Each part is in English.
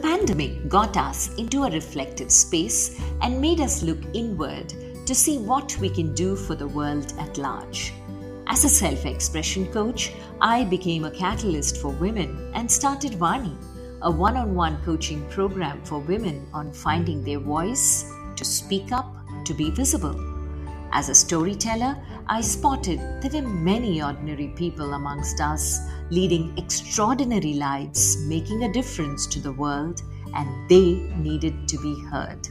pandemic got us into a reflective space and made us look inward to see what we can do for the world at large. As a self-expression coach, I became a catalyst for women and started Vani, a one-on-one coaching program for women on finding their voice, to speak up, to be visible. As a storyteller, I spotted there were many ordinary people amongst us leading extraordinary lives, making a difference to the world, and they needed to be heard.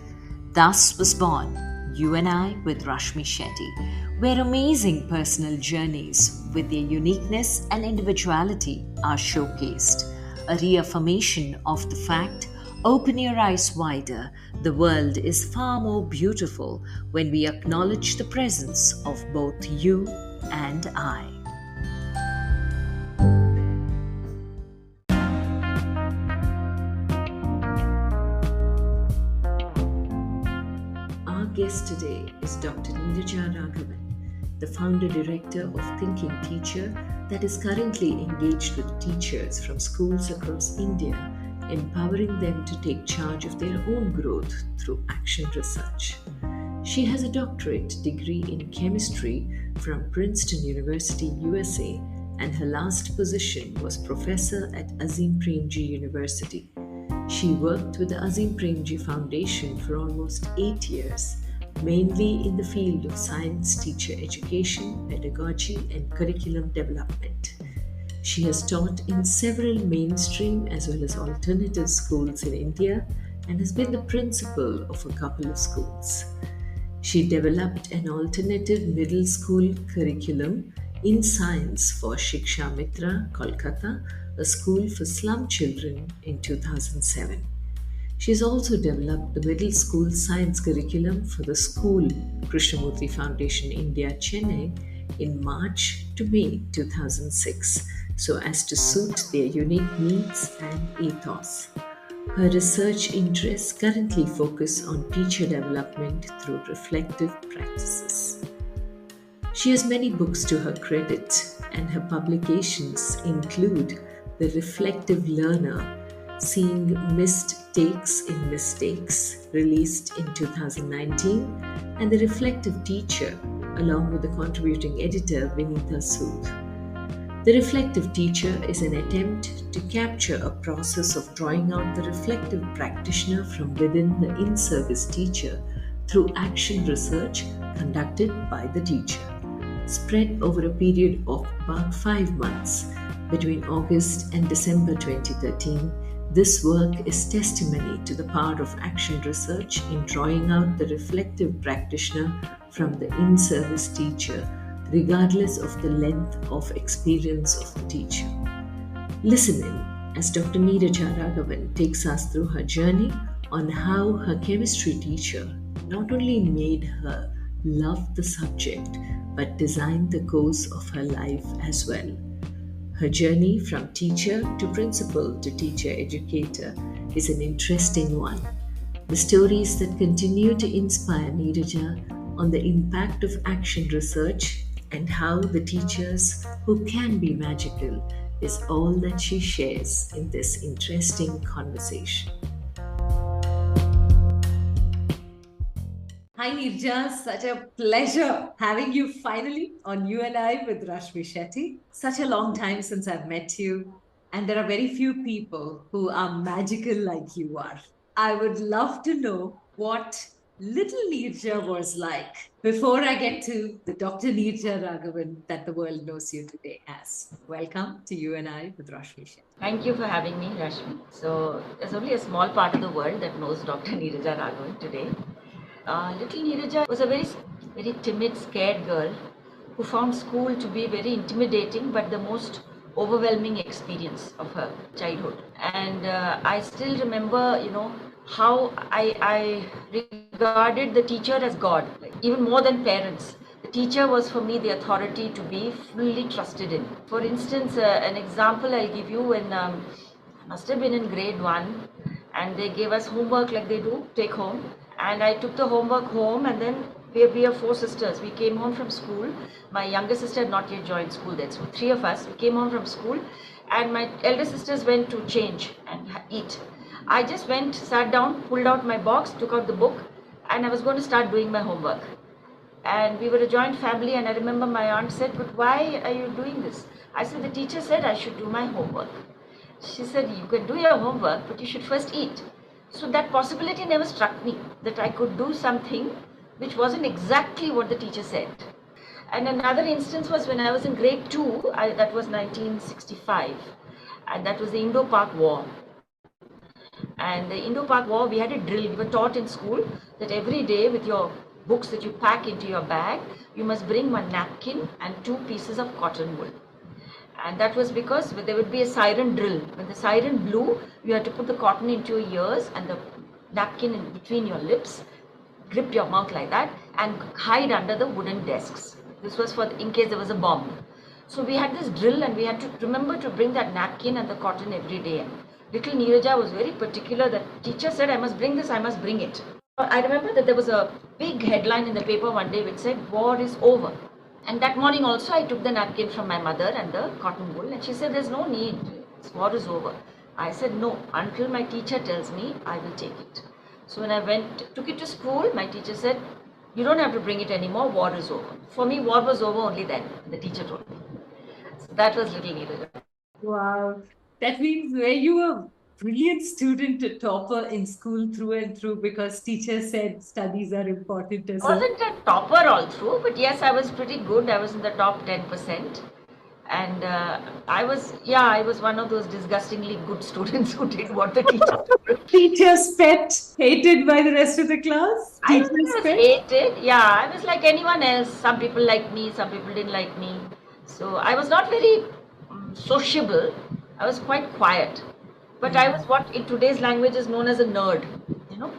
Thus was born You and I with Rashmi Shetty, where amazing personal journeys with their uniqueness and individuality are showcased. A reaffirmation of the fact, open your eyes wider, the world is far more beautiful when we acknowledge the presence of both you and I. Our guest today is Dr.Neeraja Raghavan, the founder-director of Thinking Teacher that is currently engaged with teachers from schools across India, empowering them to take charge of their own growth through action research. She has a doctorate degree in chemistry from Princeton University, USA, and her last position was professor at Azim Premji University. She worked with the Azim Premji Foundation for almost 8 years, mainly in the field of science teacher education, pedagogy, and curriculum development. She has taught in several mainstream as well as alternative schools in India and has been the principal of a couple of schools. She developed an alternative middle school curriculum in science for SHIKSHA Mitra, Kolkata, a school for slum children, in 2007. She has also developed the middle school science curriculum for the school Krishnamurti Foundation India, Chennai, in March to May 2006, so as to suit their unique needs and ethos. Her research interests currently focus on teacher development through reflective practices. She has many books to her credit, and her publications include The Reflective Learner, Seeing Missed Takes in Mistakes, released in 2019, and The Reflective Teacher, along with the contributing editor Vineeta Sood. The Reflective Teacher is an attempt to capture a process of drawing out the reflective practitioner from within the in-service teacher through action research conducted by the teacher. Spread over a period of about 5 months, between August and December 2013, this work is testimony to the power of action research in drawing out the reflective practitioner from the in-service teacher, regardless of the length of experience of the teacher. Listen in as Dr. Neeraja Raghavan takes us through her journey on how her chemistry teacher not only made her love the subject, but designed the course of her life as well. Her journey from teacher to principal to teacher educator is an interesting one. The stories that continue to inspire Neeraja on the impact of action research and how the teachers who can be magical is all that she shares in this interesting conversation. Hi Neeraja, such a pleasure having you finally on You and I with Rashmi Shetty. Such a long time since I've met you, and there are very few people who are magical like you are. I would love to know what little Neeraja was like before I get to the Dr. Neeraja Raghavan that the world knows you today as. Welcome to You and I with Rashmi Shetty. Thank you for having me, Rashmi. So, there's only a small part of the world that knows Dr. Neeraja Raghavan today. Little Neeraja was a very timid, scared girl who found school to be very intimidating but the most overwhelming experience of her childhood. And I still remember, how I regarded the teacher as God, like, even more than parents. The teacher was for me the authority to be fully trusted in. For instance, an example I'll give you when I must have been in grade 1 and they gave us homework like they do, take home. And I took the homework home, and then we are 4 sisters. We came home from school. My younger sister had not yet joined school then, so 3 of us, we came home from school, and my elder sisters went to change and eat. I just went, sat down, pulled out my box, took out the book, and I was going to start doing my homework. And we were a joint family, and I remember my aunt said, "But why are you doing this?" I said, "The teacher said I should do my homework." She said, "You can do your homework, but you should first eat." So that possibility never struck me, that I could do something which wasn't exactly what the teacher said. And another instance was when I was in grade 2, that was 1965, and that was the Indo-Pak War. And the Indo-Pak War, we had a drill. We were taught in school that every day with your books that you pack into your bag, you must bring one napkin and 2 pieces of cotton wool. And that was because there would be a siren drill. When the siren blew, you had to put the cotton into your ears and the napkin in between your lips, grip your mouth like that, and hide under the wooden desks. This was for in case there was a bomb. So we had this drill, and we had to remember to bring that napkin and the cotton every day. And little Neeraja was very particular that teacher said, "I must bring this, I must bring it." I remember that there was a big headline in the paper one day which said, "War is over." And that morning also I took the napkin from my mother and the cotton wool, and she said, "There's no need, war is over." I said, "No, until my teacher tells me, I will take it." So when I took it to school, my teacher said, "You don't have to bring it anymore, war is over." For me, war was over only then, the teacher told me. So that was little Neeraja. Wow. That means were you a brilliant student, a topper in school through and through because teacher said studies are important as I well? wasn't a topper all through, but yes, I was pretty good. I was in the top 10%. And I was one of those disgustingly good students who did what the teacher told. Teacher's pet, hated by the rest of the class? I don't think Teacher's I was pet? hated. Yeah, I was like anyone else. Some people liked me, some people didn't like me. So I was not very sociable. I was quite quiet. But I was what in today's language is known as a nerd. You know,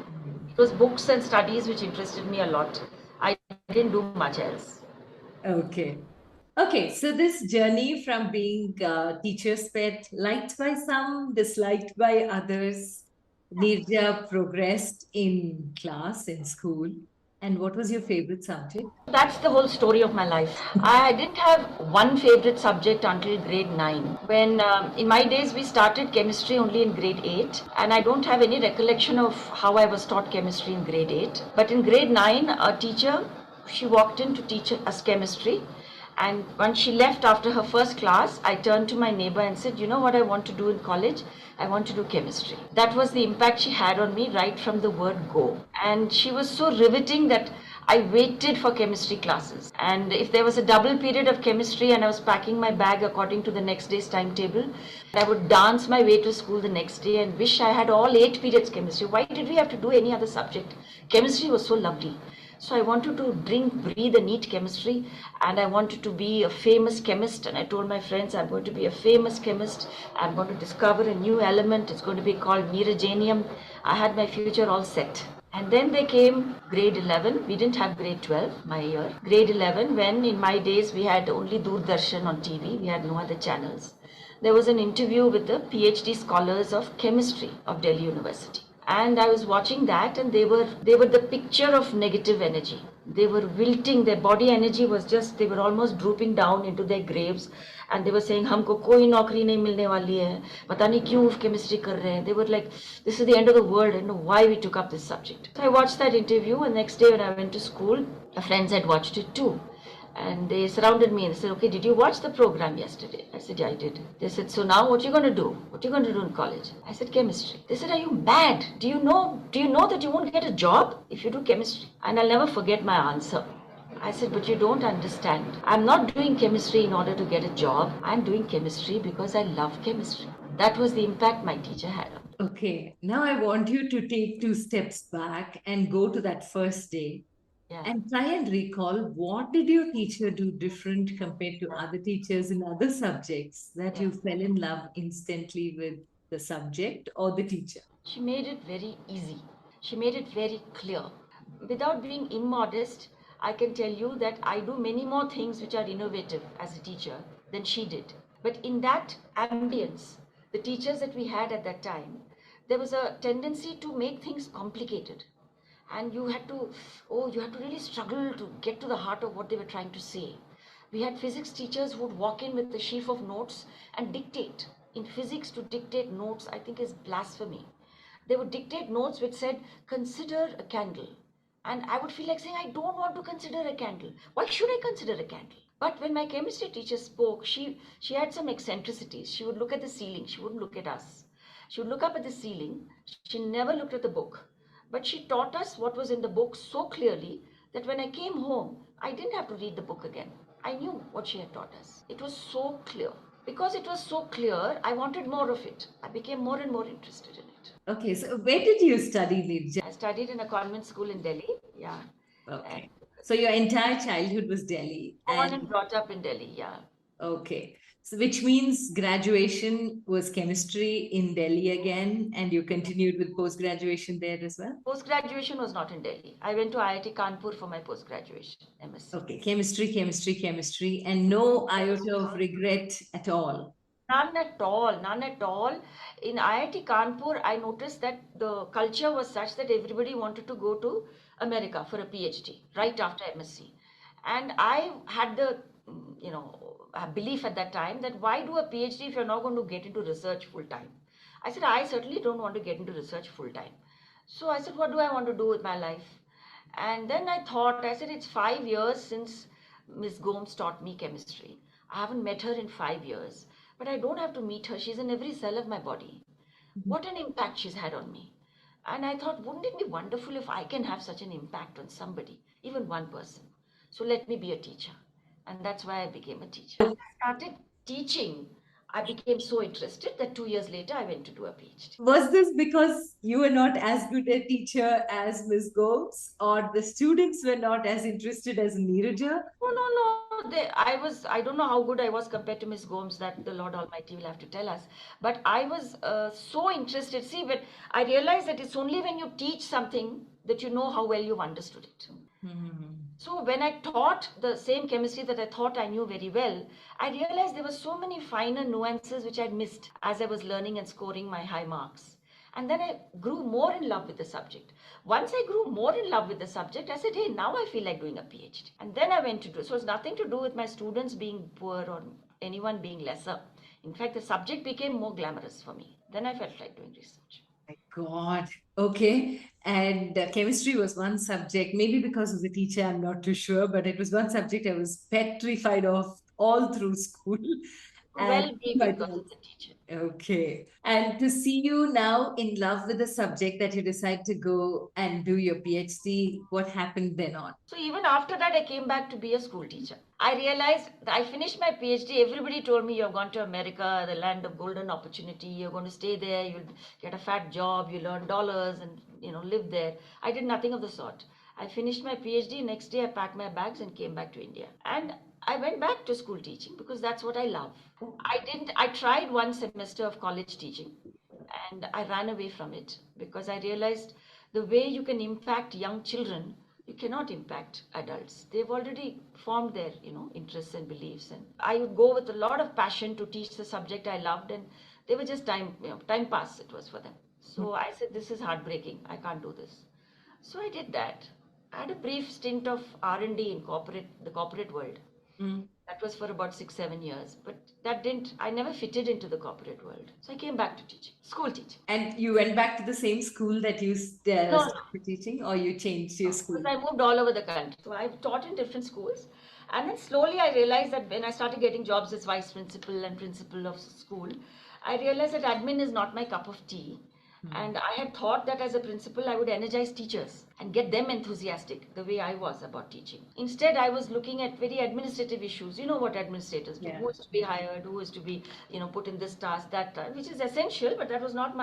it was books and studies which interested me a lot. I didn't do much else. Okay. Okay, so this journey from being teacher's pet, liked by some, disliked by others, Nirja progressed in class, in school. And what was your favorite subject? That's the whole story of my life. I didn't have one favorite subject until grade 9. When in my days we started chemistry only in grade 8, and I don't have any recollection of how I was taught chemistry in grade 8. But in grade 9, a teacher, she walked in to teach us chemistry. And when she left after her first class, I turned to my neighbor and said, "You know what I want to do in college? I want to do chemistry." That was the impact she had on me right from the word go. And she was so riveting that I waited for chemistry classes. And if there was a double period of chemistry and I was packing my bag according to the next day's timetable, I would dance my way to school the next day and wish I had all 8 periods chemistry. Why did we have to do any other subject? Chemistry was so lovely. So I wanted to drink, breathe and eat chemistry, and I wanted to be a famous chemist. And I told my friends, "I'm going to be a famous chemist. I'm going to discover a new element. It's going to be called neerajanium." I had my future all set. And then they came grade 11. We didn't have grade 12, my year. Grade 11, when in my days we had only Doordarshan on TV. We had no other channels. There was an interview with the PhD scholars of chemistry of Delhi University. And I was watching that, and they were the picture of negative energy. They were wilting, their body energy was just, they were almost drooping down into their graves, and they were saying, "हमको कोई नौकरी नहीं मिलने वाली है, पता नहीं क्यों chemistry कर रहे हैं." They were like, "This is the end of the world. I don't know why we took up this subject." So I watched that interview, and next day when I went to school, my friends had watched it too. And they surrounded me and they said, "Okay, did you watch the program yesterday?" I said, "Yeah, I did." They said, "So now what are you going to do? What are you going to do in college?" I said, "Chemistry." They said, "Are you mad? Do you know that you won't get a job if you do chemistry?" And I'll never forget my answer. I said, "But you don't understand. I'm not doing chemistry in order to get a job. I'm doing chemistry because I love chemistry." That was the impact my teacher had. Okay, now I want you to take 2 steps back and go to that first day Yeah. and try and recall what did your teacher do different compared to other teachers in other subjects that Yeah. you fell in love instantly with the subject or the teacher? She made it very easy. She made it very clear. Without being immodest, I can tell you that I do many more things which are innovative as a teacher than she did. But in that ambience, the teachers that we had at that time, there was a tendency to make things complicated. And you had to really struggle to get to the heart of what they were trying to say. We had physics teachers who would walk in with a sheaf of notes and dictate. In physics, to dictate notes, I think, is blasphemy. They would dictate notes which said, consider a candle. And I would feel like saying, I don't want to consider a candle. Why should I consider a candle? But when my chemistry teacher spoke, she had some eccentricities. She would look at the ceiling. She wouldn't look at us. She would look up at the ceiling. She never looked at the book. But she taught us what was in the book so clearly that when I came home, I didn't have to read the book again. I knew what she had taught us. It was so clear. Because it was so clear, I wanted more of it. I became more and more interested in it. Okay, so where did you study, Neeraja? I studied in a convent school in Delhi. Yeah. Okay. So your entire childhood was Delhi. Born and brought up in Delhi. Yeah. Okay. So which means graduation was chemistry in Delhi again, and you continued with post-graduation there as well? Post-graduation was not in Delhi. I went to IIT Kanpur for my post-graduation, MSc. Okay, chemistry, and no iota of regret at all. None at all, none at all. In IIT Kanpur, I noticed that the culture was such that everybody wanted to go to America for a PhD right after MSc. And I had the, belief at that time that why do a PhD if you're not going to get into research full time? I said, I certainly don't want to get into research full time. So I said, what do I want to do with my life? And then I said, it's 5 years since Miss Gomes taught me chemistry. I haven't met her in 5 years, but I don't have to meet her. She's in every cell of my body. What an impact she's had on me. And I thought, wouldn't it be wonderful if I can have such an impact on somebody, even one person? So let me be a teacher. And that's why I became a teacher. When I started teaching, I became so interested that 2 years later, I went to do a PhD. Was this because you were not as good a teacher as Ms. Gomes, or the students were not as interested as Neeraja? No. I don't know how good I was compared to Miss Gomes, that the Lord Almighty will have to tell us. But I was so interested. See, but I realized that it's only when you teach something that you know how well you've understood it. So when I taught the same chemistry that I thought I knew very well, I realized there were so many finer nuances which I'd missed as I was learning and scoring my high marks. And then I grew more in love with the subject. Once I grew more in love with the subject, I said, hey, now I feel like doing a PhD. And then I went to do it. So it's nothing to do with my students being poor or anyone being lesser. In fact, the subject became more glamorous for me. Then I felt like doing research. My God. Okay. And chemistry was one subject, maybe because of the teacher, I'm not too sure, but it was one subject I was petrified of all through school. Well, be because of the teacher. Okay. And to see you now in love with the subject that you decide to go and do your PhD, what happened then on? So even after that, I came back to be a school teacher. I realized that I finished my PhD. Everybody told me you've gone to America, the land of golden opportunity. You're going to stay there. You'll get a fat job. You'll earn dollars and live there. I did nothing of the sort. I finished my PhD. Next day, I packed my bags and came back to India. And I went back to school teaching because that's what I love. I tried one semester of college teaching and I ran away from it because I realized the way you can impact young children, you cannot impact adults. They've already formed their, interests and beliefs. And I would go with a lot of passion to teach the subject I loved, and they were just time pass it was for them. So I said, this is heartbreaking. I can't do this. So I did that. I had a brief stint of R&D in the corporate world. That was for about 6-7 years, but I never fitted into the corporate world. So I came back to teaching, school teaching. And you went back to the same school that you started teaching, or you changed your school? Because I moved all over the country. So I've taught in different schools. And then slowly I realized that when I started getting jobs as vice principal and principal of school, I realized that admin is not my cup of tea. And I had thought that as a principal, I would energize teachers and get them enthusiastic the way I was about teaching. Instead, I was looking at very administrative issues. You know what administrators do. Yeah. Who is to be hired, who is to be, put in this task, that task, which is essential, but that was not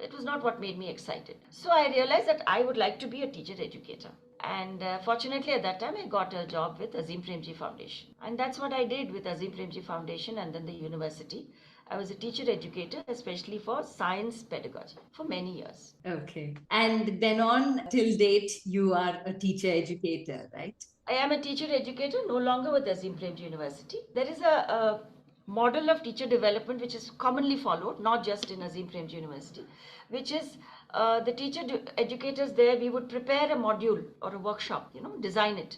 it was not what made me excited. So I realized that I would like to be a teacher educator. And fortunately, at that time, I got a job with Azim Premji Foundation. And that's what I did with Azim Premji Foundation and then the university. I was a teacher educator, especially for science pedagogy, for many years. Okay. And then on till date, you are a teacher educator, right? I am a teacher educator, no longer with Azim Premji University. There is a model of teacher development which is commonly followed, not just in Azim Premji University, which is the teacher educators there, we would prepare a module or a workshop, design it,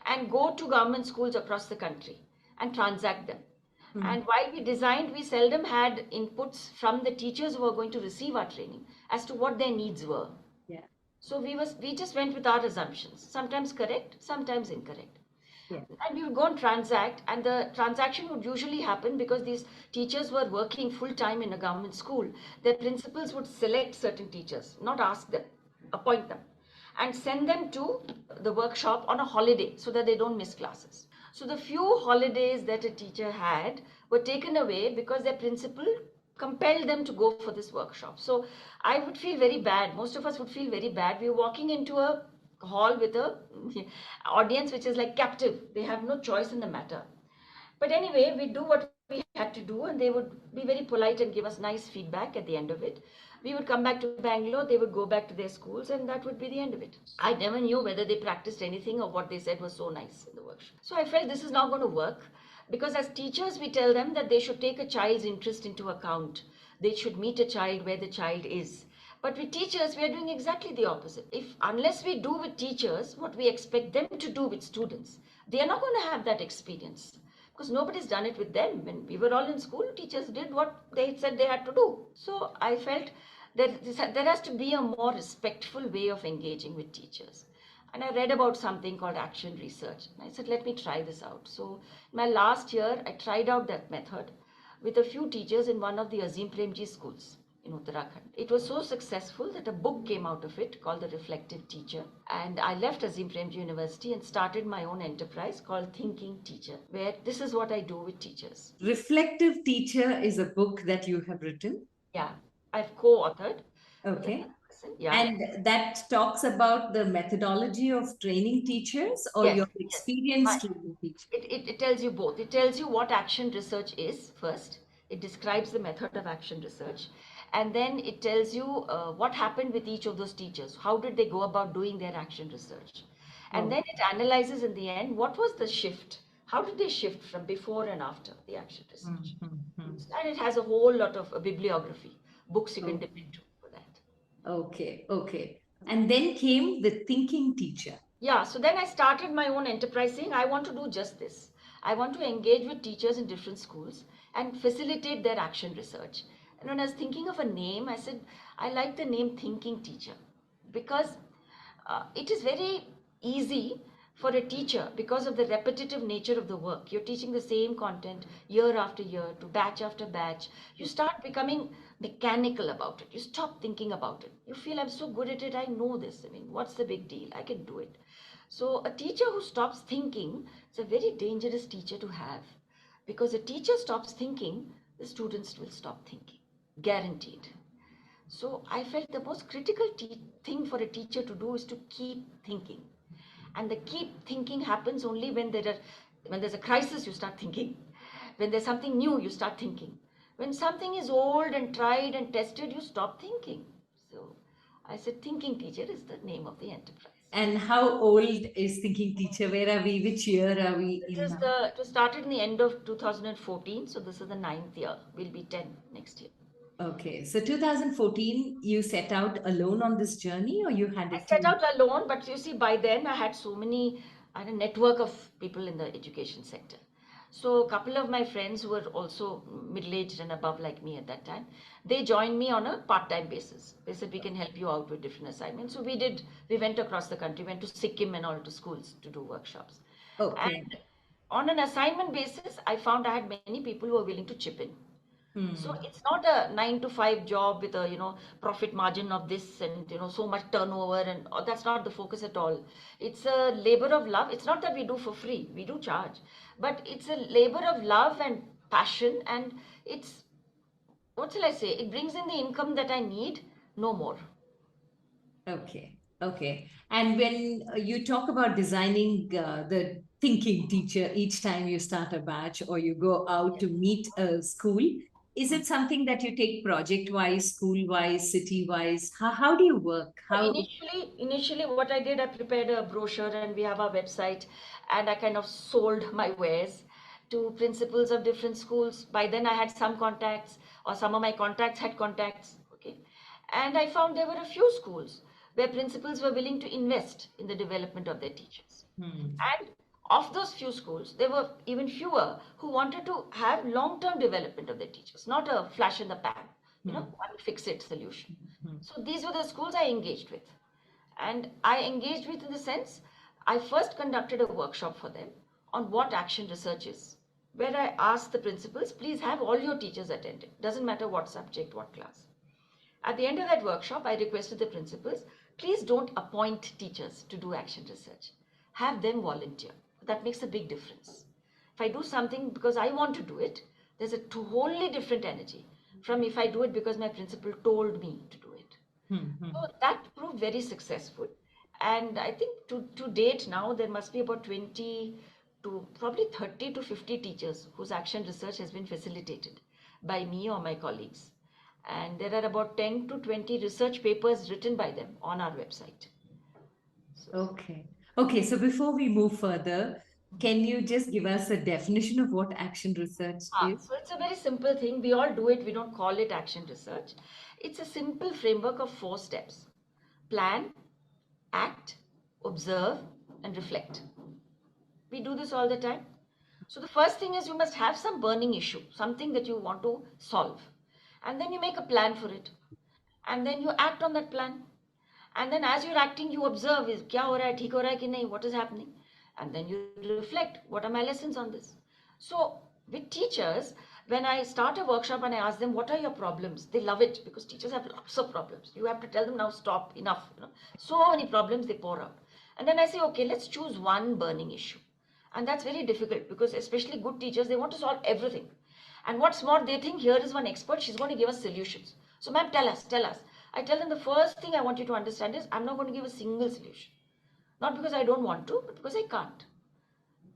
and go to government schools across the country and transact them. And while we designed, we seldom had inputs from the teachers who were going to receive our training as to what their needs were. Yeah. So we just went with our assumptions, sometimes correct, sometimes incorrect. Yeah. And we would go and transact, and the transaction would usually happen because these teachers were working full time in a government school. Their principals would select certain teachers, not ask them, appoint them, and send them to the workshop on a holiday so that they don't miss classes. So the few holidays that a teacher had were taken away because their principal compelled them to go for this workshop. So I would feel very bad. Most of us would feel very bad. We were walking into a hall with a audience which is like captive. They have no choice in the matter. But anyway, we do what we had to do, and they would be very polite and give us nice feedback at the end of it. We would come back to Bangalore, they would go back to their schools, and that would be the end of it. I never knew whether they practiced anything or what they said was so nice in the workshop. So I felt this is not going to work, because as teachers, we tell them that they should take a child's interest into account. They should meet a child where the child is. But with teachers, we are doing exactly the opposite. Unless we do with teachers what we expect them to do with students, they are not going to have that experience, because nobody's done it with them. When we were all in school, teachers did what they said they had to do. So I felt that there has to be a more respectful way of engaging with teachers. And I read about something called action research. And I said, let me try this out. So in my last year, I tried out that method with a few teachers in one of the Azim Premji schools in Uttarakhand. It was so successful that a book came out of it called The Reflective Teacher. And I left Azim Premji University and started my own enterprise called Thinking Teacher, where this is what I do with teachers. Reflective Teacher is a book that you have written. Yeah, I've co-authored. Okay. Yeah. And that talks about the methodology of training teachers or Yes, your yes. experience training teachers? It tells you both. It tells you what action research is first. It describes the method of action research. And then it tells you what happened with each of those teachers. How did they go about doing their action research? And then it analyzes in the end, what was the shift? How did they shift from before and after the action research? And it has a whole lot of bibliography, books you can dip into for that. Okay, okay. And then came the Thinking Teacher. Yeah, so then I started my own enterprise saying I want to do just this. I want to engage with teachers in different schools and facilitate their action research. And when I was thinking of a name, I said, I like the name Thinking Teacher, because it is very easy for a teacher, because of the repetitive nature of the work. You're teaching the same content year after year to batch after batch. You start becoming mechanical about it. You stop thinking about it. You feel, I'm so good at it, I know this. I mean, what's the big deal? I can do it. So a teacher who stops thinking is a very dangerous teacher to have, because a teacher stops thinking, the students will stop thinking, guaranteed. So I felt the most critical thing for a teacher to do is to keep thinking. And the keep thinking happens only when there's a crisis, you start thinking. When there's something new, you start thinking. When something is old and tried and tested, you stop thinking. So I said, Thinking Teacher is the name of the enterprise. And how old is Thinking Teacher? Where are we? Which year are we in now? It was started in the end of 2014, so this is the 9th year. We'll be 10 next year. Okay, so 2014, you set out alone on this journey, or you had a I set team? out alone, but you see, by then I had I had a network of people in the education sector. So a couple of my friends who were also middle-aged and above like me at that time, they joined me on a part-time basis. They said, we can help you out with different assignments. So we went across the country, went to Sikkim and all to schools to do workshops. Okay. And on an assignment basis, I found I had many people who were willing to chip in. So it's not a 9 to 5 job with a profit margin of this and so much turnover, and that's not the focus at all. It's a labor of love. It's not that we do for free, we do charge, but it's a labor of love and passion, and it's, what shall I say, it brings in the income that I need, no more. Okay, okay. And when you talk about designing the Thinking Teacher each time you start a batch or you go out to meet a school, is it something that you take project-wise, school-wise, city-wise? How do you work? How? Initially, what I did, I prepared a brochure, and we have our website, and I kind of sold my wares to principals of different schools. By then, I had some contacts, or some of my contacts had contacts. Okay, and I found there were a few schools where principals were willing to invest in the development of their teachers. And Of those few schools, there were even fewer who wanted to have long-term development of their teachers, not a flash in the pan, one fix-it solution. So these were the schools I engaged with. And I engaged with in the sense, I first conducted a workshop for them on what action research is, where I asked the principals, please have all your teachers attend it. Doesn't matter what subject, what class. At the end of that workshop, I requested the principals, please don't appoint teachers to do action research. Have them volunteer. That makes a big difference. If I do something because I want to do it, there's a wholly different energy from if I do it because my principal told me to do it. So that proved very successful. And I think to date now, there must be about 20 to probably 30 to 50 teachers whose action research has been facilitated by me or my colleagues. And there are about 10 to 20 research papers written by them on our website. Okay. Okay, so before we move further, can you just give us a definition of what action research is? So it's a very simple thing. We all do it. We don't call it action research. It's a simple framework of 4 steps. Plan, act, observe, and reflect. We do this all the time. So the first thing is you must have some burning issue, something that you want to solve. And then you make a plan for it. And then you act on that plan. And then as you're acting, you observe, is kya ho raha hai, theek ho raha hai ki nahi, what is happening? And then you reflect, what are my lessons on this? So with teachers, when I start a workshop and I ask them, what are your problems? They love it because teachers have lots of problems. You have to tell them now, stop, enough. So many problems they pour out. And then I say, okay, let's choose one burning issue. And that's very difficult because especially good teachers, they want to solve everything. And what's more, they think here is one expert, she's going to give us solutions. So ma'am, tell us, tell us. I tell them the first thing I want you to understand is I'm not going to give a single solution. Not because I don't want to, but because I can't.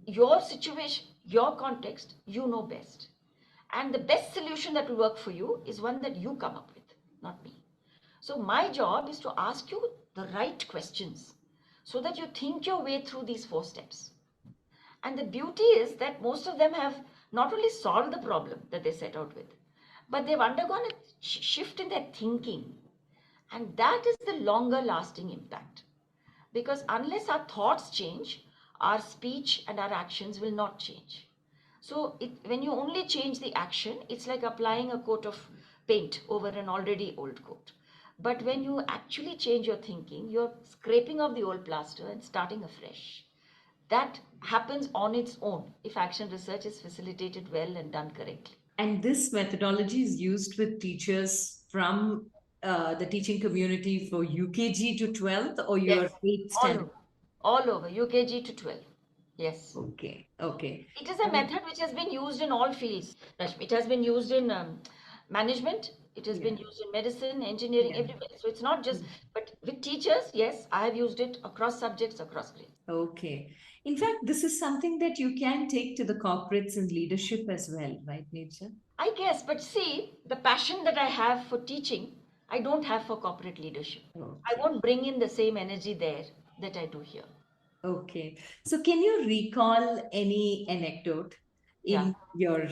Your situation, your context, you know best. And the best solution that will work for you is one that you come up with, not me. So my job is to ask you the right questions so that you think your way through these 4 steps. And the beauty is that most of them have not only solved the problem that they set out with, but they've undergone a shift in their thinking. And that is the longer lasting impact. Because unless our thoughts change, our speech and our actions will not change. So when you only change the action, it's like applying a coat of paint over an already old coat. But when you actually change your thinking, you're scraping off the old plaster and starting afresh. That happens on its own if action research is facilitated well and done correctly. And this methodology is used with teachers from the teaching community for UKG to 12th or your Yes, 8th all standard? over, all over, UKG to 12. Yes. Okay, okay. It is a method which has been used in all fields, Rashmi. It has been used in management, it has been used in medicine, engineering, everywhere. So it's not just, but with teachers, yes, I have used it across subjects, across grades. Okay. In fact, this is something that you can take to the corporates and leadership as well, right, Neeraja? I guess, but see, the passion that I have for teaching, I don't have for corporate leadership. I Okay. won't bring in the same energy there that I do here. Okay. So, can you recall any anecdote Yeah. in your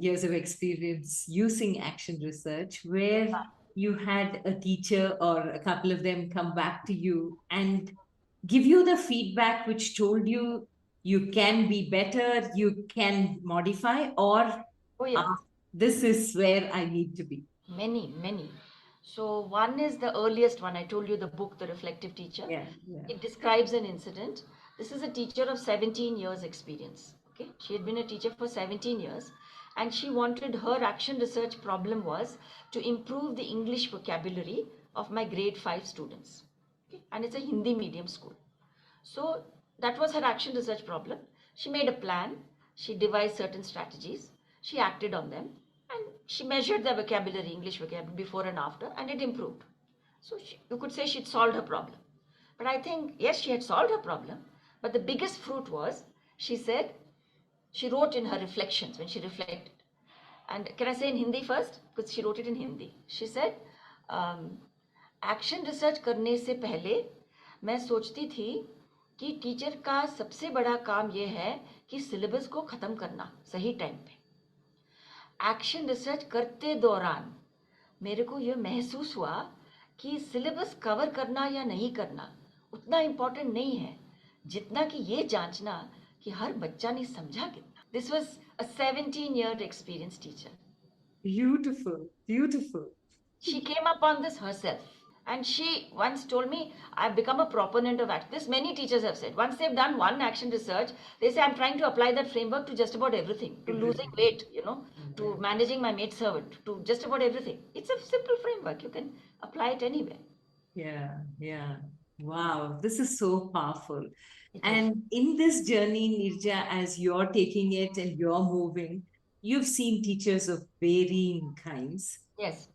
years of experience using action research where you had a teacher or a couple of them come back to you and give you the feedback which told you you can be better, you can modify, or Oh, yeah. this is where I need to be? Many, many. So one is the earliest one. I told you the book, The Reflective Teacher. Yeah, yeah. It describes an incident. This is a teacher of 17 years experience. Okay. She had been a teacher for 17 years and she wanted her action research problem was to improve the English vocabulary of my grade 5 students. Okay. And it's a Hindi medium school. So that was her action research problem. She made a plan, she devised certain strategies, she acted on them, and she measured the vocabulary, English vocabulary before and after, and it improved. So you could say she'd solved her problem. But I think, yes, she had solved her problem, but the biggest fruit was, she said, she wrote in her reflections when she reflected. And can I say in Hindi first? Because she wrote it in Hindi. She said, action research करने से पहले मैं सोचती थी कि teacher का सबसे बड़ा काम यह है कि सिलेबस को ख़त्म करना सही टाइम पे। एक्शन रिसर्च करते दौरान मेरे को यह महसूस हुआ कि सिलेबस कवर करना या नहीं करना उतना इम्पोर्टेंट नहीं है जितना कि ये जांचना कि हर बच्चा ने समझा कितना. This was a 17-year experienced teacher. Beautiful, beautiful. She came upon this herself. And she once told me, I've become a proponent of action. This many teachers have said. Once they've done one action research, they say, I'm trying to apply that framework to just about everything, to losing weight, to managing my maid servant, to just about everything. It's a simple framework. You can apply it anywhere. Yeah, yeah. Wow, this is so powerful. It is. And in this journey, Nirja, as you're taking it and you're moving, you've seen teachers of varying kinds. Yes.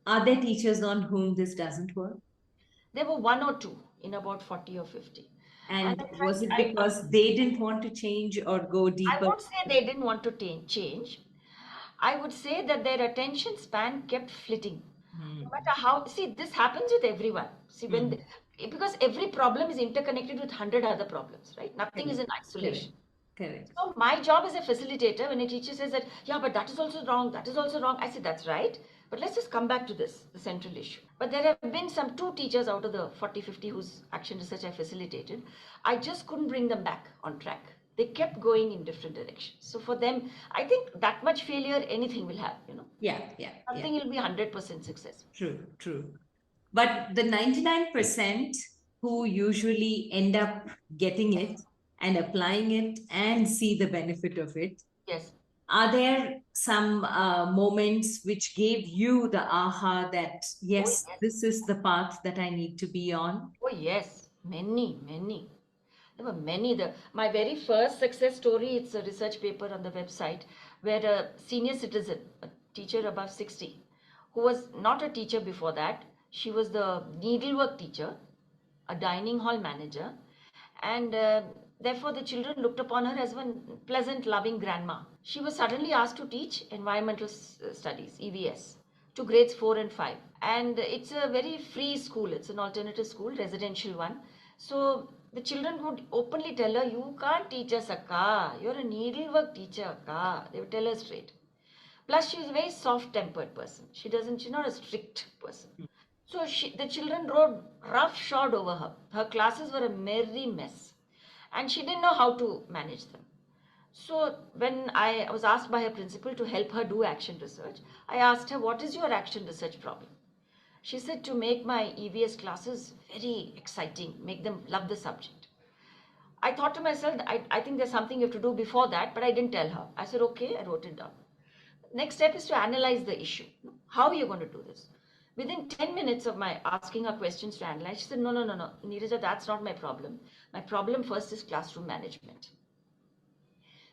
Are there teachers on whom this doesn't work? There were one or two in about 40 or 50. And And I was tried, it because they didn't want to change or go I deeper? won't say they didn't want to change. I would say that their attention span kept flitting. No matter how, see, this happens with everyone. See, because every problem is interconnected with 100 other problems, right? Nothing is Correct, in correct, isolation. correct. So my job as a facilitator, when a teacher says that, yeah, but that is also wrong, that is also wrong, I say, that's right. But let's just come back to this, the central issue. But there have been some two teachers out of the 40, 50 whose action research I facilitated. I just couldn't bring them back on track. They kept going in different directions. So for them, I think that much failure, anything will have, Yeah, yeah, yeah. Nothing will be 100% successful. True, true. But the 99% who usually end up getting it and applying it and see the benefit of it, Yes. are there some moments which gave you the aha that, Oh, yes, yes. this is the path that I need to be on? Oh, yes. Many, many. There were many. My very first success story, it's a research paper on the website where a senior citizen, a teacher above 60, who was not a teacher before that, she was the needlework teacher, a dining hall manager, and therefore the children looked upon her as one pleasant, loving grandma. She was suddenly asked to teach environmental studies, EVS, to grades 4 and 5. And it's a very free school, it's an alternative school, residential one. So the children would openly tell her, you can't teach us, Akka. You're a needlework teacher, Akka. They would tell her straight. Plus, she's a very soft-tempered person. She's not a strict person. So the children rode roughshod over her. Her classes were a merry mess. And she didn't know how to manage them. So when I was asked by her principal to help her do action research, I asked her, what is your action research problem? She said to make my EVS classes very exciting, make them love the subject. I thought to myself, I think there's something you have to do before that, but I didn't tell her. I said, okay, I wrote it down. Next step is to analyze the issue. How are you going to do this? Within 10 minutes of my asking her questions to analyze, she said, no, Neeraja, that's not my problem. My problem first is classroom management.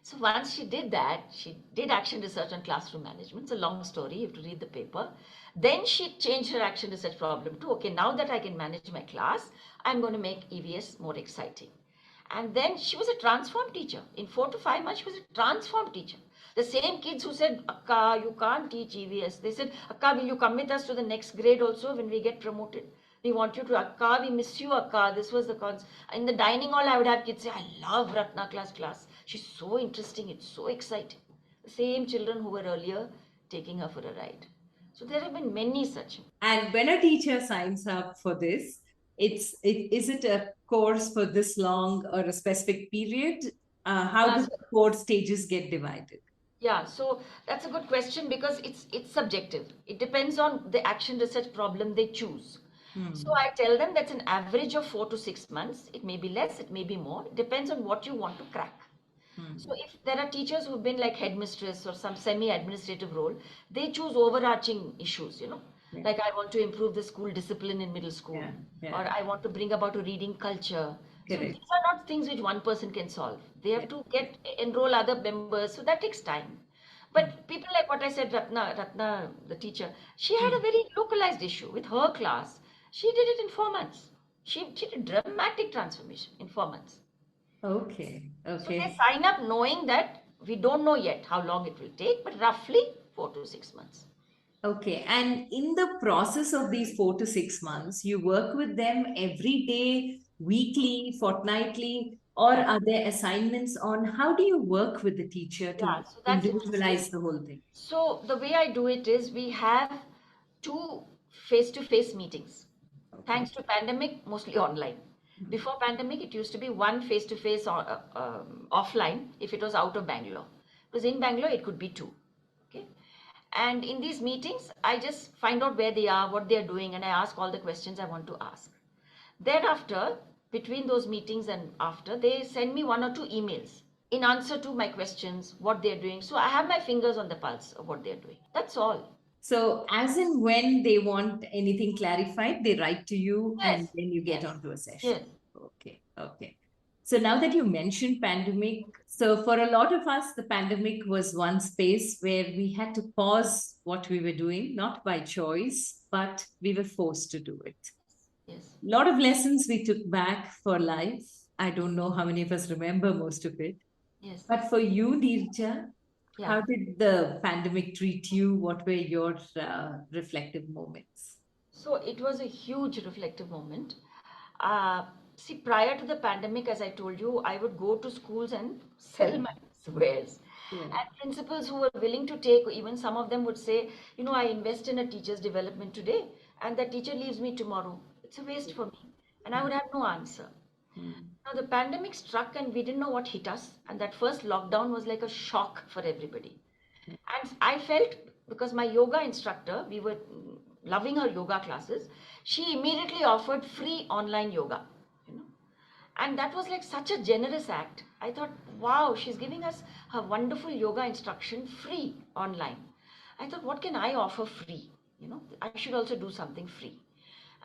So once she did that, she did action research on classroom management. It's a long story, you have to read the paper. Then she changed her action research problem to, okay, now that I can manage my class, I'm going to make EVS more exciting. And then she was a transformed teacher. In 4 to 5 months, she was a transformed teacher. The same kids who said, Akka, you can't teach EVS. They said, Akka, will you come with us to the next grade also when we get promoted? We want you to, Akka, we miss you, Akka. This was the cons. In the dining hall, I would have kids say, I love Ratna class. She's so interesting. It's so exciting. The same children who were earlier taking her for a ride. So there have been many such. And when a teacher signs up for this, is it a course for this long or a specific period? How do Yes. the 4 stages get divided? Yeah, so that's a good question because it's subjective. It depends on the action research problem they choose. So I tell them that's an average of 4 to 6 months. It may be less, it may be more. It depends on what you want to crack. So if there are teachers who've been like headmistress or some semi-administrative role, they choose overarching issues. Yeah. Like I want to improve the school discipline in middle school, Yeah, yeah. or I want to bring about a reading culture. So Correct. these are not things which one person can solve. They have to enroll other members, so that takes time. But people like what I said, Ratna, the teacher, she had a very localized issue with her class. She did it in 4 months. She did dramatic transformation in 4 months. Okay, So they okay. sign up knowing that we don't know yet how long it will take, but roughly 4 to 6 months. Okay. And in the process of these 4 to 6 months, you work with them every day, weekly, fortnightly, or Yeah, are there assignments on how do you work with the teacher yeah. to So that's interesting. individualize the whole thing? So the way I do it is we have two face-to-face meetings. Okay. Thanks to pandemic, mostly online. Before pandemic, it used to be one face-to-face or offline if it was out of Bangalore. Because in Bangalore, it could be two. Okay. And in these meetings, I just find out where they are, what they are doing, and I ask all the questions I want to ask. Thereafter, between those meetings and after, they send me one or two emails in answer to my questions, what they're doing. So I have my fingers on the pulse of what they're doing. That's all. So, as in when they want anything clarified, they write to you and Yes, then you get yes, onto a session. yes, Okay, okay. So, now that you mentioned pandemic, so for a lot of us, the pandemic was one space where we had to pause what we were doing, not by choice, but we were forced to do it. yes, A lot of lessons we took back for life. I don't know how many of us remember most of it. yes. But for you, Neerja, Yeah. how did the pandemic treat you? What were your reflective moments? So it was a huge reflective moment. Uh, See, prior to the pandemic, as I told you, I would go to schools and sell my wares. Yeah. And principals who were willing to take, even some of them would say, you know, I invest in a teacher's development today, and that teacher leaves me tomorrow. It's a waste for me. And I would have no answer. Mm. Now, the pandemic struck, and we didn't know what hit us. And that first lockdown was like a shock for everybody. And I felt, because my yoga instructor, we were loving her yoga classes, she immediately offered free online yoga, you know. And that was like such a generous act. I thought, wow, she's giving us her wonderful yoga instruction free online. I thought, what can I offer free? You know, I should also do something free.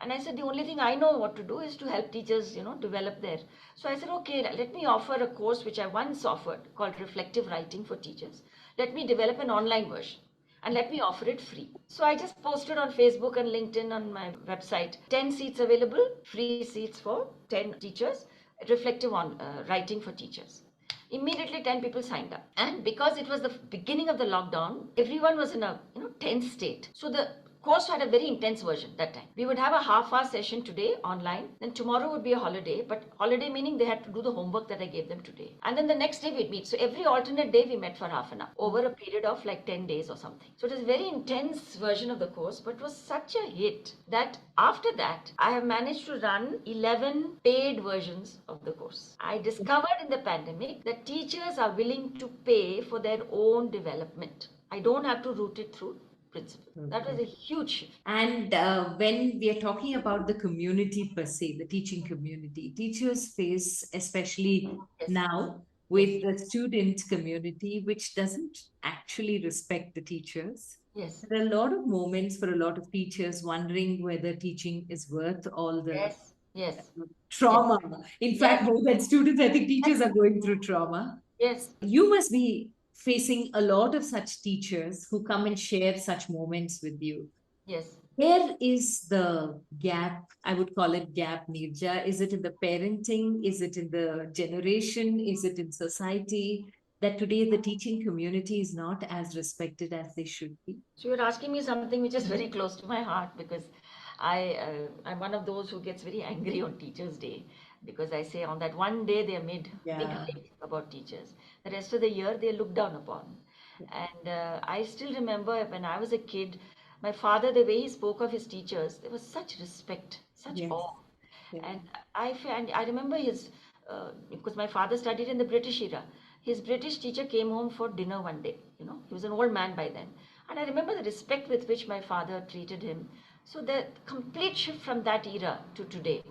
And I said, the only thing I know what to do is to help teachers, you know, develop their. So I said, okay, let me offer a course which I once offered called Reflective Writing for Teachers. Let me develop an online version and let me offer it free. So I just posted on Facebook and LinkedIn on my website 10 seats available, free seats for 10 teachers, reflective on writing for teachers. Immediately 10 people signed up. And because it was the beginning of the lockdown, everyone was in a tense state. So the course had a very intense version that time. We would have a half-hour session today online, then tomorrow would be a holiday, but holiday meaning they had to do the homework that I gave them today. And then the next day we'd meet. So every alternate day we met for half an hour over a period of like 10 days or something. So it was a very intense version of the course, but it was such a hit that after that I have managed to run 11 paid versions of the course. I discovered in the pandemic that teachers are willing to pay for their own development. I don't have to route it through principle. That was a huge shift. And when we are talking about the community per se, the teaching community, teachers face, especially Yes, now, yes, with the student community, which doesn't actually respect the teachers. yes, There are a lot of moments for a lot of teachers wondering whether teaching is worth all the yes, yes, yes, trauma. In fact, yes, more than students, I think yes, teachers are going through trauma. yes, You must be facing a lot of such teachers who come and share such moments with you. yes. Where is the gap? I would call it gap, Nirja. Is it in the parenting? Is it in the generation? Is it in society that today the teaching community is not as respected as they should be? So you're asking me something which is very close to my heart because I'm one of those who gets very angry on Teachers' Day because I say on that one day they are made big Yeah. hype about teachers. The rest of the year they are looked down upon. And I still remember when I was a kid, my father, the way he spoke of his teachers, there was such respect, such Yes. awe. Yeah. And I remember his, because my father studied in the British era. His British teacher came home for dinner one day. You know, he was an old man by then. And I remember the respect with which my father treated him. So the complete shift from that era to today.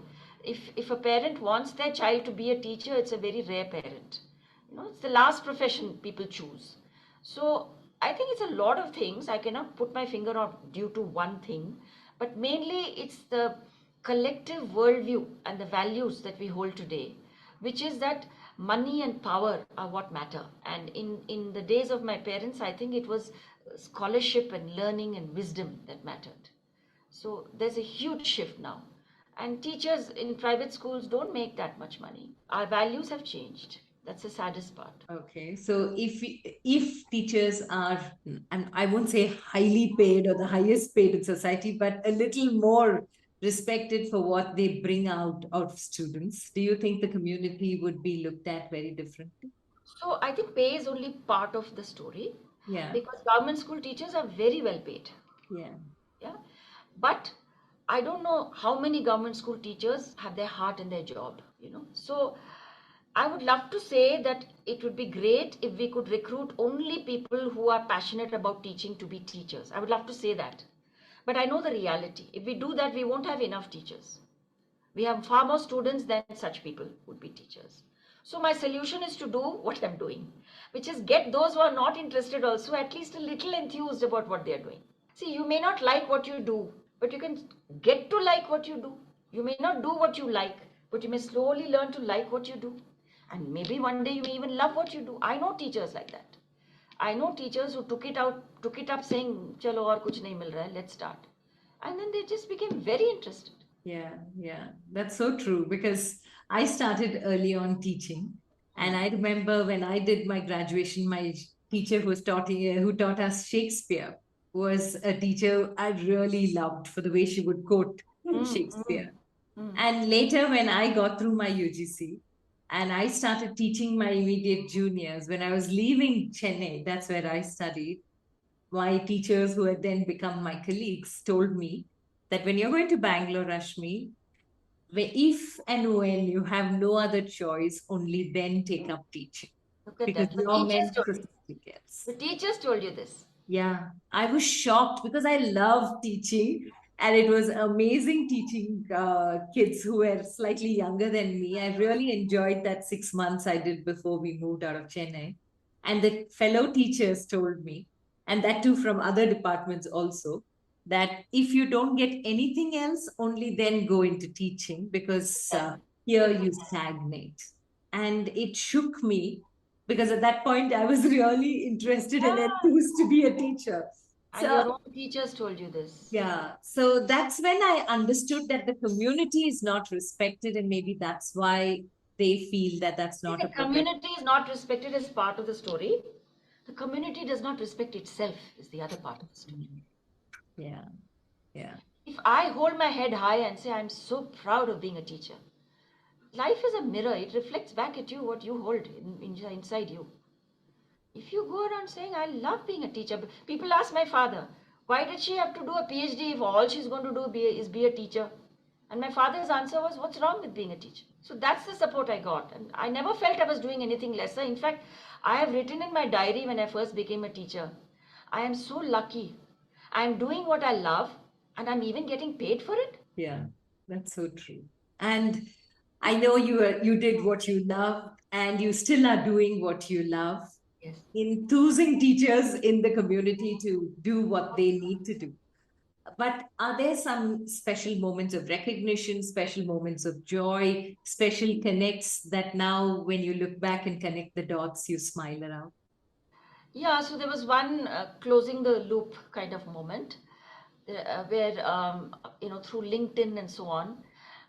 If a parent wants their child to be a teacher, it's a very rare parent. You know, it's the last profession people choose. So I think it's a lot of things. I cannot put my finger on due to one thing, but mainly it's the collective worldview and the values that we hold today, which is that money and power are what matter. And in the days of my parents, I think it was scholarship and learning and wisdom that mattered. So there's a huge shift now. And teachers in private schools don't make that much money. Our values have changed. That's the saddest part. Okay, so if teachers are, and I won't say highly paid or the highest paid in society, but a little more respected for what they bring out of students, do you think the community would be looked at very differently? So I think pay is only part of the story Yeah, because government school teachers are very well paid. yeah, Yeah. But I don't know how many government school teachers have their heart in their job, you know. So I would love to say that it would be great if we could recruit only people who are passionate about teaching to be teachers. I would love to say that. But I know the reality. If we do that, we won't have enough teachers. We have far more students than such people would be teachers. So my solution is to do what I'm doing, which is get those who are not interested also at least a little enthused about what they are doing. See, you may not like what you do, but you can get to like what you do. You may not do what you like, but you may slowly learn to like what you do. And maybe one day you may even love what you do. I know teachers like that. I know teachers who took it up saying, "Chalo aur kuch nahi mil raha hai, let's start." And then they just became very interested. Yeah, yeah, that's so true because I started early on teaching, and I remember when I did my graduation, my teacher who taught us Shakespeare was a teacher I really loved for the way she would quote Mm, mm, Shakespeare. mm. And later, when I got through my UGC and I started teaching my immediate juniors, when I was leaving Chennai, that's where I studied. My teachers, who had then become my colleagues, told me that when you're going to Bangalore, Rashmi, if and when you have no other choice, only then take up teaching Look at because that. The you're teachers meant told for you. certificates. The teachers told you this. Yeah, I was shocked because I love teaching, and it was amazing teaching kids who were slightly younger than me. I really enjoyed that 6 months I did before we moved out of Chennai. And the fellow teachers told me, and that too from other departments also, that if you don't get anything else, only then go into teaching because Yes. here you stagnate. And it shook me because at that point I was really interested and Yeah. enthused to be a teacher. And your So, own teachers told you this. yeah, so that's when I understood that the community is not respected, and maybe that's why they feel that that's See, not a the profession. community is not respected as part of the story. The community does not respect itself is the other part of the story. Yeah, yeah, If I hold my head high and say I'm so proud of being a teacher, life is a mirror. It reflects back at you what you hold inside you. If you go around saying, I love being a teacher, people ask my father, why did she have to do a PhD if all she's going to do is be a teacher? And my father's answer was, what's wrong with being a teacher? So that's the support I got. And I never felt I was doing anything lesser. In fact, I have written in my diary when I first became a teacher, I am so lucky. I am doing what I love and I'm even getting paid for it. yeah. That's so true. And I know you did what you love, and you still are doing what you love, Yes. enthusing teachers in the community to do what they need to do. But are there some special moments of recognition, special moments of joy, special connects that now, when you look back and connect the dots, you smile around? Yeah, so there was one closing the loop kind of moment where, through LinkedIn and so on,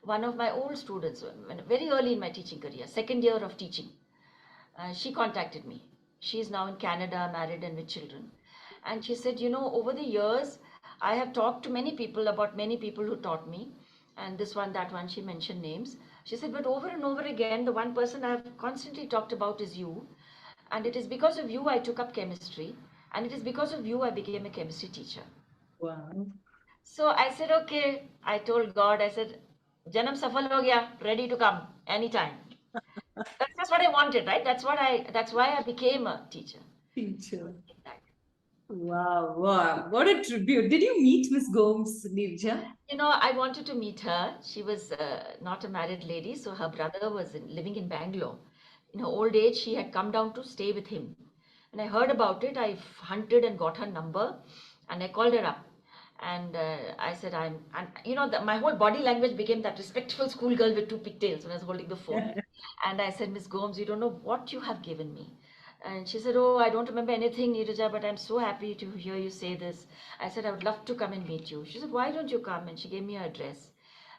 one of my old students, very early in my teaching career, second year of teaching, she contacted me. She is now in Canada, married and with children. And she said, over the years, I have talked to many people about many people who taught me. And this one, that one, she mentioned names. She said, but over and over again, the one person I have constantly talked about is you. And it is because of you I took up chemistry. And it is because of you I became a chemistry teacher. Wow. So I said, okay. I told God, I said, Janam safal ho gaya, ready to come anytime. That's just what I wanted, right? That's why I became a teacher. Teacher. Wow, wow. What a tribute. Did you meet Miss Gomes, Nirja? I wanted to meet her. She was not a married lady, so her brother was living in Bangalore. In her old age, she had come down to stay with him. When I heard about it, I hunted and got her number, and I called her up. And I said, my whole body language became that respectful schoolgirl with two pigtails when I was holding the phone. And I said, Miss Gomes, you don't know what you have given me. And she said, oh, I don't remember anything, Neeraja, but I'm so happy to hear you say this. I said, I would love to come and meet you. She said, why don't you come? And she gave me her address.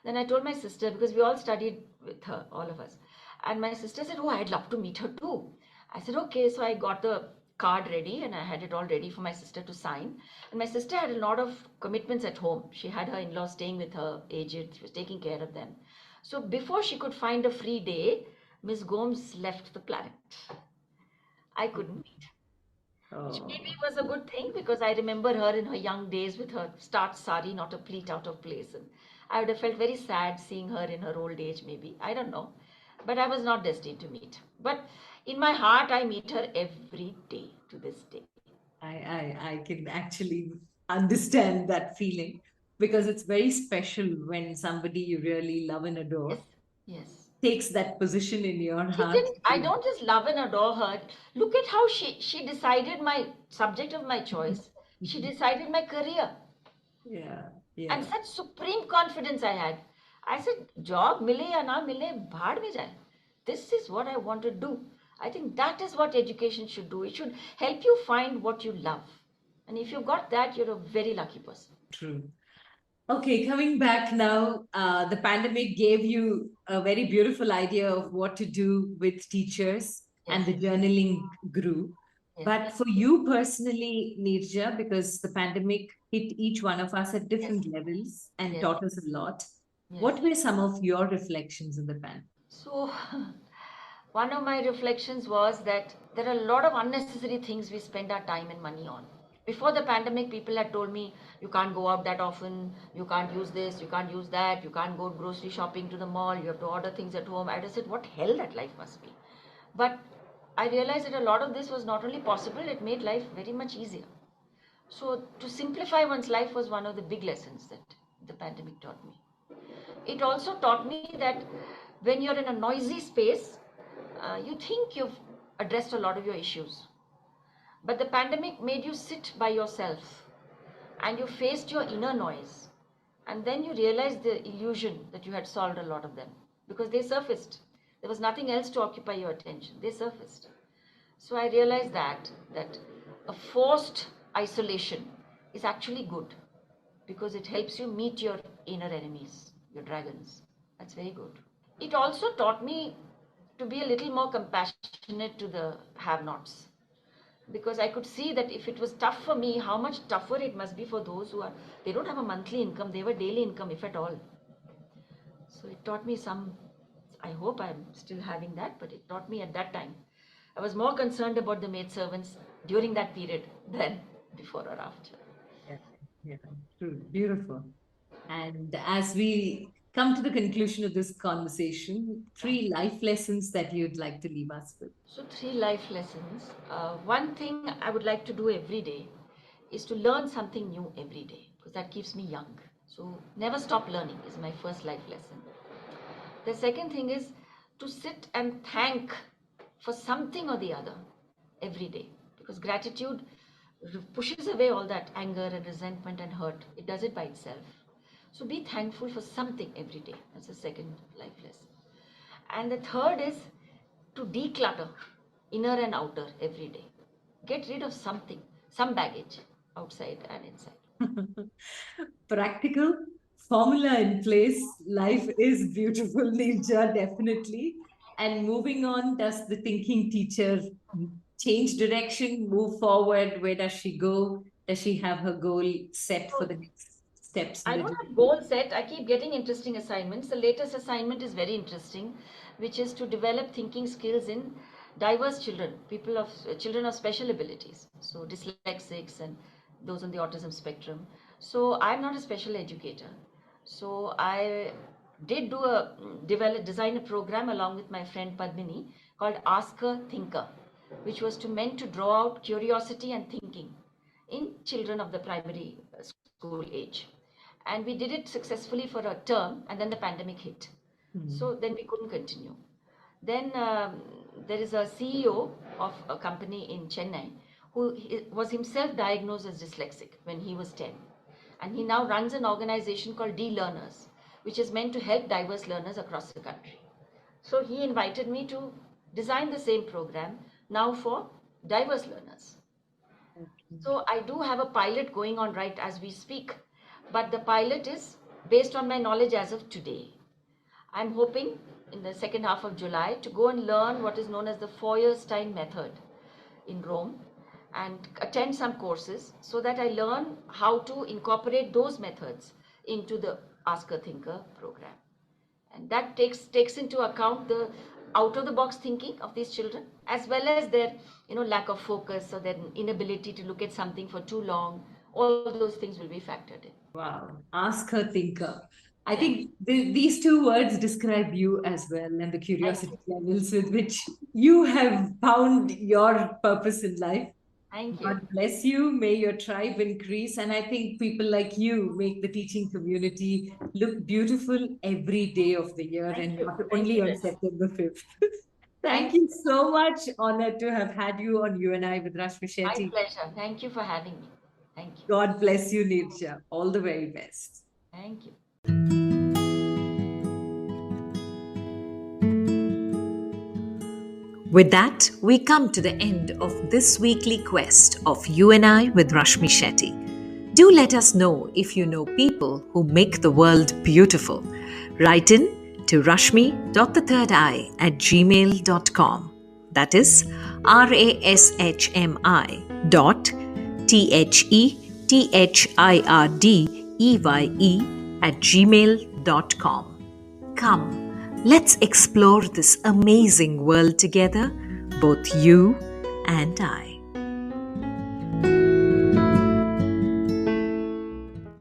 Then I told my sister, because we all studied with her, all of us. And my sister said, oh, I'd love to meet her too. I said, okay. So I got the card ready and I had it all ready for my sister to sign. And my sister had a lot of commitments at home. She had her in-laws staying with her, aged. She was taking care of them. So before she could find a free day, Miss Gomes left the planet. I couldn't meet. Which Oh, maybe was a good thing because I remember her in her young days with her starched sari, not a pleat out of place. And I would have felt very sad seeing her in her old age, maybe. I don't know. But I was not destined to meet. But in my heart, I meet her every day to this day. I can actually understand that feeling because it's very special when somebody you really love and Yes, adore yes. takes that position in your She heart. didn't, I don't just love and adore her. Look at how she decided my subject of my choice. She decided my career. Yeah, And yeah, such supreme confidence I had. I said, job mile ya na mile, bhaad mein jaye. This is what I want to do. I think that is what education should do. It should help you find what you love. And if you got that, you're a very lucky person. true. Okay, coming back now, the pandemic gave you a very beautiful idea of what to do with teachers, Yes, and the journaling grew. yes, But for you personally, Nirja, because the pandemic hit each one of us at yes, different levels and yes, taught us a lot, yes. what were some of your reflections in the pandemic? So, one of my reflections was that there are a lot of unnecessary things we spend our time and money on. Before the pandemic, people had told me, you can't go out that often, you can't use this, you can't use that, you can't go grocery shopping to the mall, you have to order things at home. I just said, what hell that life must be. But I realized that a lot of this was not only possible, it made life very much easier. So, to simplify one's life was one of the big lessons that the pandemic taught me. It also taught me that when you're in a noisy space, you think you've addressed a lot of your issues. But the pandemic made you sit by yourself and you faced your inner noise. And then you realized the illusion that you had solved a lot of them because they surfaced. There was nothing else to occupy your attention. They surfaced. So I realized that a forced isolation is actually good because it helps you meet your inner enemies, your dragons. That's very good. It also taught me to be a little more compassionate to the have nots because I could see that if it was tough for me, how much tougher it must be for those who are, they don't have a monthly income, they have a daily income, if at all. So it taught me some, I hope I'm still having that, but it taught me at that time. I was more concerned about the maidservants during that period than before or after. Yeah, yeah, true. Beautiful. And as we come to the conclusion of this conversation, three life lessons that you'd like to leave us with. So, three life lessons. One thing I would like to do every day is to learn something new every day because that keeps me young. So, never stop learning is my first life lesson. The second thing is to sit and thank for something or the other every day because gratitude pushes away all that anger and resentment and hurt. It does it by itself. So, be thankful for something every day. That's the second life lesson. And the third is to declutter inner and outer every day. Get rid of something, some baggage outside and inside. Practical formula in place. Life is beautiful, Nirja, definitely. And moving on, does the thinking teacher change direction, move forward? Where does she go? Does she have her goal set for So the next steps in I the don't have journey? goal set. I keep getting interesting assignments. The latest assignment is very interesting, which is to develop thinking skills in diverse children, people of children of special abilities. So dyslexics and those on the autism spectrum. So I'm not a special educator. So I did do a design a program along with my friend Padmini called Ask a Thinker, which was to meant to draw out curiosity and thinking in children of the primary school age. And we did it successfully for a term, and then the pandemic hit. So Hmm. then we couldn't continue. Then there is a CEO of a company in Chennai who was himself diagnosed as dyslexic when he was 10. And he now runs an organization called D-Learners, which is meant to help diverse learners across the country. So he invited me to design the same program now for diverse learners. So I do have a pilot going on right as we speak, but the pilot is based on my knowledge as of today. I'm hoping in the second half of July to go and learn what is known as the Feuerstein method in Rome and attend some courses so that I learn how to incorporate those methods into the Ask a Thinker program. And that takes into account out of the box thinking of these children, as well as their lack of focus or their inability to look at something for too long. All those things will be factored in. Wow. Ask her thinker. I think these two words describe you as well, and the curiosity levels with which you have found your purpose in life. Thank you. God bless you. May your tribe increase. And I think people like you make the teaching community look beautiful every day of the year, and not only on September 5th. Thank you so much. Honored to have had you on You and I with Rashmi Shetty. My pleasure. Thank you for having me. Thank you. God bless you, Neeraja. All the very best. Thank you. With that, we come to the end of this weekly quest of You and I with Rashmi Shetty. Do let us know if you know people who make the world beautiful. Write in to rashmi.thethirdeye@gmail.com. That is rashmi.thhirdeye@gmail.com. Come, let's explore this amazing world together, both you and I.